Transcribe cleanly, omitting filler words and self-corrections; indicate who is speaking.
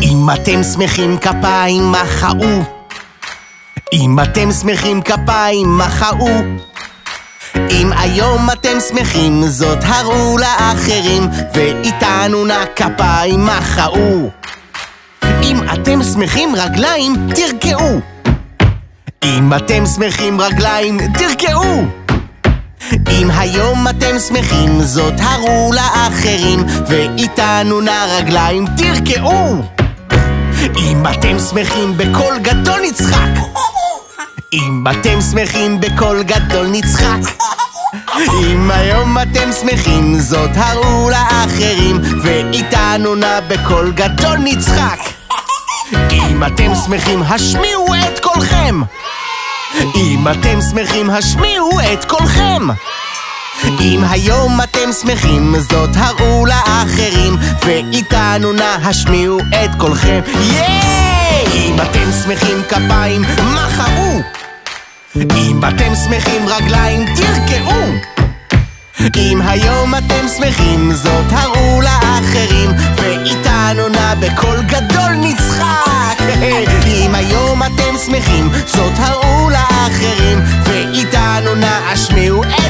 Speaker 1: אם אתם שמחים כפיים מחאו, אם אתם שמחים כפיים מחאו, אם היום אתם שמחים זאת הראו לאחרים, ואיתנו נא כפיים מחאו. אם אתם שמחים רגליים תרקעו, אם אתם שמחים רגליים תרקעו. אם היום אתם שמחים זאת הראו לאחרים, ואיתנו נא רגליים תרקעו. אם אתם שמחים בקול גדול נצחק, אם אתם שמחים בקול גדול נצחק. אם היום אתם שמחים זאת הראו לאחרים, ואיתנו נא בקול גדול נצחק. אם אתם שמחים השמיעו את קולכם, אם אתם שמחים השמיעו את קולכם. אם היום אתם שמחים זאת הראו לאחרים, ואיתנו נא השמיעו את קולכם. אם אתם שמחים כפיים מחאו, אם אתם שמחים רגליים תרקעו. אם היום אתם שמחים זאת הראו לאחרים, ואיתנו נא בקול גדול נצחק. אם היום אתם שמחים זאת הראו לאחרים, ואיתנו נא השמיעו את